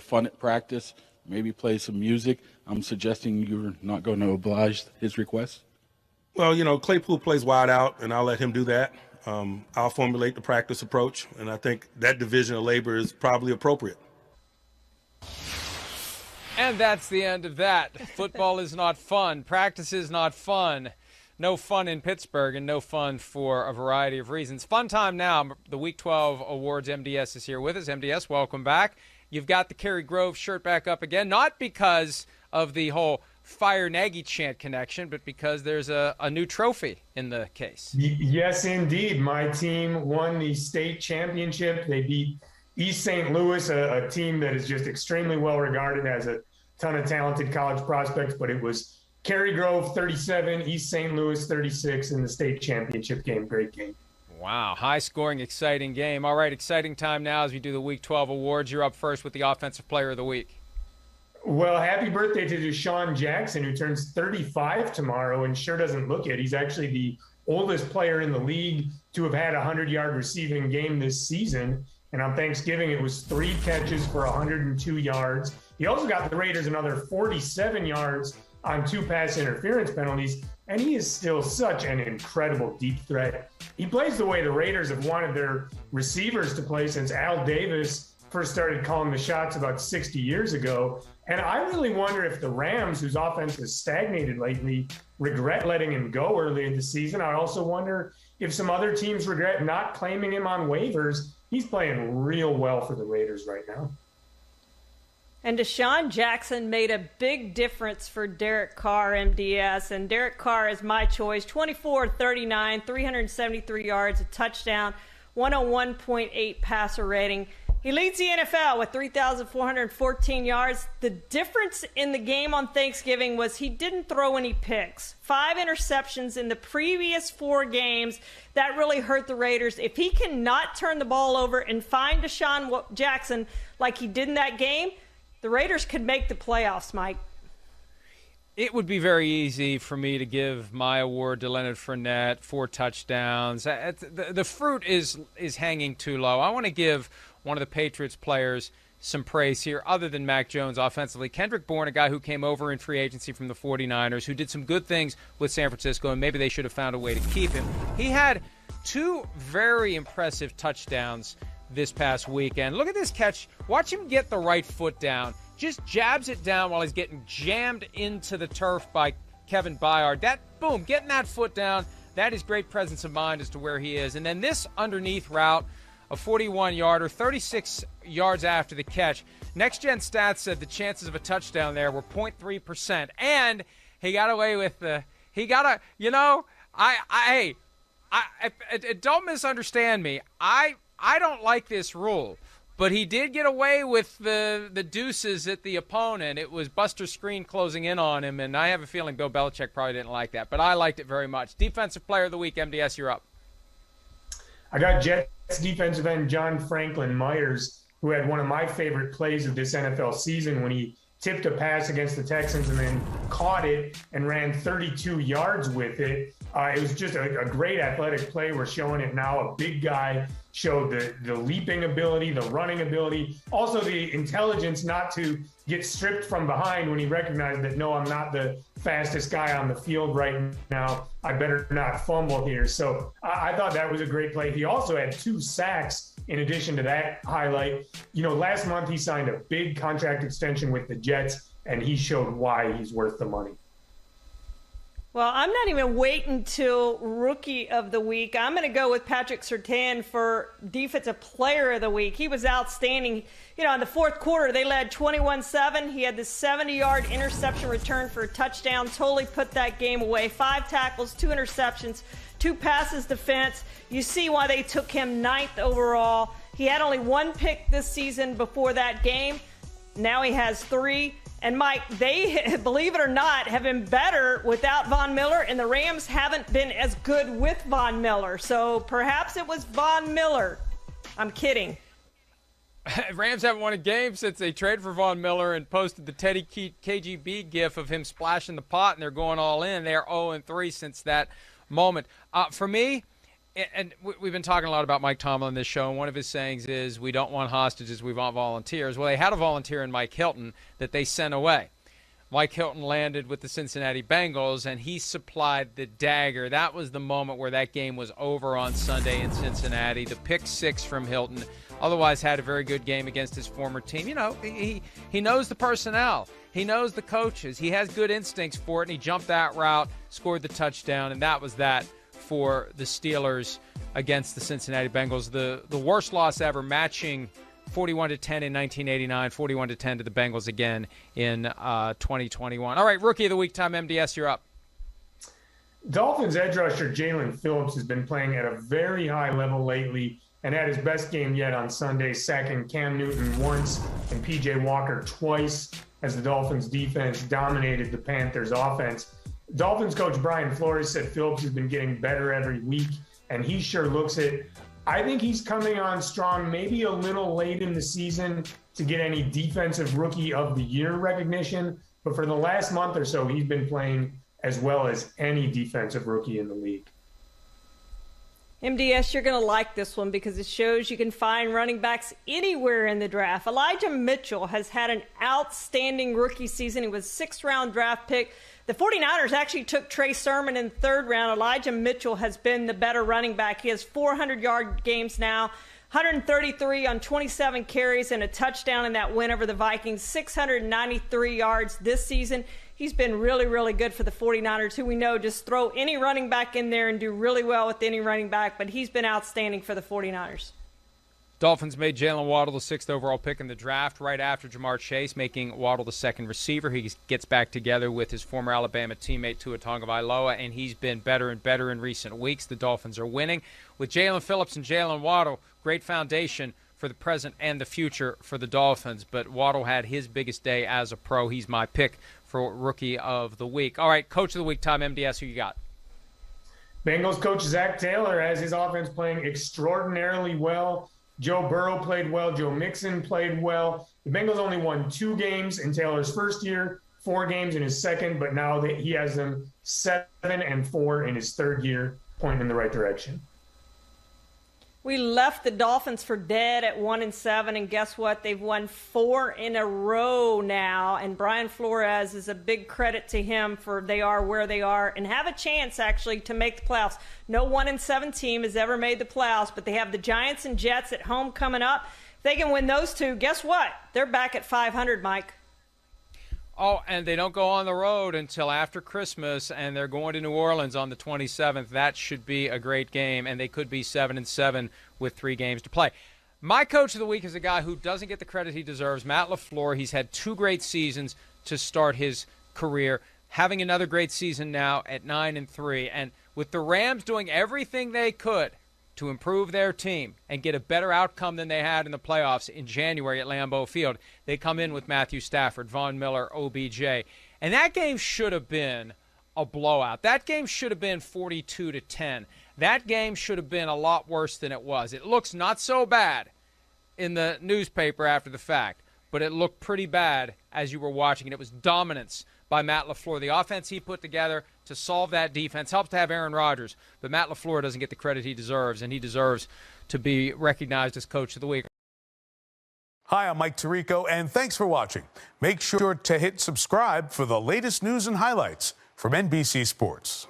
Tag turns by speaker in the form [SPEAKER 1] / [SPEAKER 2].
[SPEAKER 1] fun at practice, maybe play some music. I'm suggesting you're not going to oblige his request.
[SPEAKER 2] Well, Claypool plays wide out, and I'll let him do that. I'll formulate the practice approach, and I think that division of labor is probably appropriate.
[SPEAKER 3] And that's the end of that. Football is not fun. Practice is not fun. No fun in Pittsburgh, and no fun for a variety of reasons. Fun time now. The Week 12 Awards. MDS is here with us. MDS, welcome back. You've got the Cary Grove shirt back up again, not because of the whole Fire Nagy chant connection, but because there's a new trophy in the case.
[SPEAKER 4] Yes, indeed. My team won the state championship. They beat East St. Louis, a team that is just extremely well regarded, has a ton of talented college prospects, but it was Cary Grove 37, East St. Louis 36 in the state championship game. Great game.
[SPEAKER 3] Wow, high-scoring, exciting game. All right, exciting time now as we do the Week 12 awards. You're up first with the Offensive Player of the Week.
[SPEAKER 4] Well, happy birthday to Deshaun Jackson, who turns 35 tomorrow and sure doesn't look it. He's actually the oldest player in the league to have had a 100-yard receiving game this season. And on Thanksgiving, it was 3 catches for 102 yards. He also got the Raiders another 47 yards on 2 pass interference penalties, and he is still such an incredible deep threat. He plays the way the Raiders have wanted their receivers to play since Al Davis first started calling the shots about 60 years ago. And I really wonder if the Rams, whose offense has stagnated lately, regret letting him go early in the season. I also wonder if some other teams regret not claiming him on waivers. He's playing real well for the Raiders right now.
[SPEAKER 5] And Deshaun Jackson made a big difference for Derek Carr, MDS. And Derek Carr is my choice. 24-39, 373 yards, a touchdown, 101.8 passer rating. He leads the NFL with 3,414 yards. The difference in the game on Thanksgiving was he didn't throw any picks. 5 interceptions in the previous 4 games. That really hurt the Raiders. If he cannot turn the ball over and find Deshaun Jackson like he did in that game, the Raiders could make the playoffs, Mike.
[SPEAKER 3] It would be very easy for me to give my award to Leonard Fournette, 4 touchdowns. The fruit is hanging too low. I want to give one of the Patriots players some praise here, other than Mac Jones offensively. Kendrick Bourne, a guy who came over in free agency from the 49ers, who did some good things with San Francisco, and maybe they should have found a way to keep him. He had 2 very impressive touchdowns this past weekend. Look at this catch. Watch him get the right foot down. Just jabs it down while he's getting jammed into the turf by Kevin Byard. Getting that foot down, that is great presence of mind as to where he is. And then this underneath route, a 41-yarder, 36 yards after the catch. Next Gen Stats said the chances of a touchdown there were 0.3%. And he got away with don't misunderstand me. I don't like this rule, but he did get away with the deuces at the opponent. It was Buster Screen closing in on him, and I have a feeling Bill Belichick probably didn't like that, but I liked it very much. Defensive Player of the Week, MDS, you're up.
[SPEAKER 4] I got Jets defensive end John Franklin Myers, who had one of my favorite plays of this NFL season when he tipped a pass against the Texans and then caught it and ran 32 yards with it. It was just a great athletic play. We're showing it now. A big guy showed the leaping ability, the running ability, also the intelligence not to get stripped from behind when he recognized that, no, I'm not the fastest guy on the field right now. I better not fumble here. So I thought that was a great play. He also had 2 sacks in addition to that highlight. Last month he signed a big contract extension with the Jets, and he showed why he's worth the money.
[SPEAKER 5] Well, I'm not even waiting till Rookie of the Week. I'm going to go with Patrick Surtain for Defensive Player of the Week. He was outstanding. In the fourth quarter, they led 21-7. He had the 70-yard interception return for a touchdown, totally put that game away. 5 tackles, 2 interceptions, 2 passes defense. You see why they took him 9th overall. He had only 1 pick this season before that game. Now he has 3. And, Mike, they, believe it or not, have been better without Von Miller, and the Rams haven't been as good with Von Miller. So perhaps it was Von Miller. I'm kidding.
[SPEAKER 3] Rams haven't won a game since they traded for Von Miller and posted the Teddy KGB gif of him splashing the pot, and they're going all in. They're 0-3 since that moment. For me, And we've been talking a lot about Mike Tomlin in this show, and one of his sayings is, we don't want hostages, we want volunteers. Well, they had a volunteer in Mike Hilton that they sent away. Mike Hilton landed with the Cincinnati Bengals, and he supplied the dagger. That was the moment where that game was over on Sunday in Cincinnati. The pick six from Hilton. Otherwise had a very good game against his former team. You know, he knows the personnel. He knows the coaches. He has good instincts for it, and he jumped that route, scored the touchdown, and that was that for the Steelers against the Cincinnati Bengals. The worst loss ever, matching 41-10 in 1989, 41-10 to the Bengals again in 2021. All right, Rookie of the Week time, MDS, you're up.
[SPEAKER 4] Dolphins edge rusher Jalen Phillips has been playing at a very high level lately and had his best game yet on Sunday, sacking Cam Newton once and P.J. Walker twice as the Dolphins defense dominated the Panthers offense. Dolphins coach Brian Flores said Phillips has been getting better every week, and he sure looks it. I think he's coming on strong, maybe a little late in the season to get any Defensive Rookie of the Year recognition, but for the last month or so, he's been playing as well as any defensive rookie in the league.
[SPEAKER 5] MDS, you're going to like this one because it shows you can find running backs anywhere in the draft. Elijah Mitchell has had an outstanding rookie season. He was a sixth-round draft pick. The 49ers actually took Trey Sermon in the third round. Elijah Mitchell has been the better running back. He has 400-yard games now, 133 on 27 carries and a touchdown in that win over the Vikings, 693 yards this season. He's been really, really good for the 49ers, who we know just throw any running back in there and do really well with any running back, but he's been outstanding for the 49ers.
[SPEAKER 3] Dolphins made Jalen Waddle the 6th overall pick in the draft right after Jamar Chase, making Waddle the second receiver. He gets back together with his former Alabama teammate Tua Tagovailoa, and he's been better and better in recent weeks. The Dolphins are winning. With Jalen Phillips and Jalen Waddle, great foundation for the present and the future for the Dolphins. But Waddle had his biggest day as a pro. He's my pick for Rookie of the Week. All right, Coach of the Week, Tom MDS, who you got?
[SPEAKER 4] Bengals coach Zach Taylor has his offense playing extraordinarily well. Joe Burrow played well. Joe Mixon played well. The Bengals only won 2 games in Taylor's first year, 4 games in his second, but now that he has them 7-4 in his third year, pointing in the right direction.
[SPEAKER 5] We left the Dolphins for dead at 1-7, and guess what? They've won 4 in a row now, and Brian Flores is a big credit to him for they are where they are and have a chance, actually, to make the playoffs. No 1-7 team has ever made the playoffs, but they have the Giants and Jets at home coming up. If they can win those 2, guess what? They're back at 500, Mike.
[SPEAKER 3] Oh, and they don't go on the road until after Christmas, and they're going to New Orleans on the 27th. That should be a great game, and they could be 7-7 with 3 games to play. My Coach of the Week is a guy who doesn't get the credit he deserves, Matt LaFleur. He's had 2 great seasons to start his career, having another great season now at 9-3. And with the Rams doing everything they could to improve their team and get a better outcome than they had in the playoffs in January at Lambeau Field, they come in with Matthew Stafford, Von Miller, OBJ. And that game should have been a blowout. That game should have been 42-10. That game should have been a lot worse than it was. It looks not so bad in the newspaper after the fact, but it looked pretty bad as you were watching it. It was dominance by Matt LaFleur. The offense he put together to solve that defense helps to have Aaron Rodgers, but Matt LaFleur doesn't get the credit he deserves, and he deserves to be recognized as Coach of the Week.
[SPEAKER 6] Hi, I'm Mike Tirico, and thanks for watching. Make sure to hit subscribe for the latest news and highlights from NBC Sports.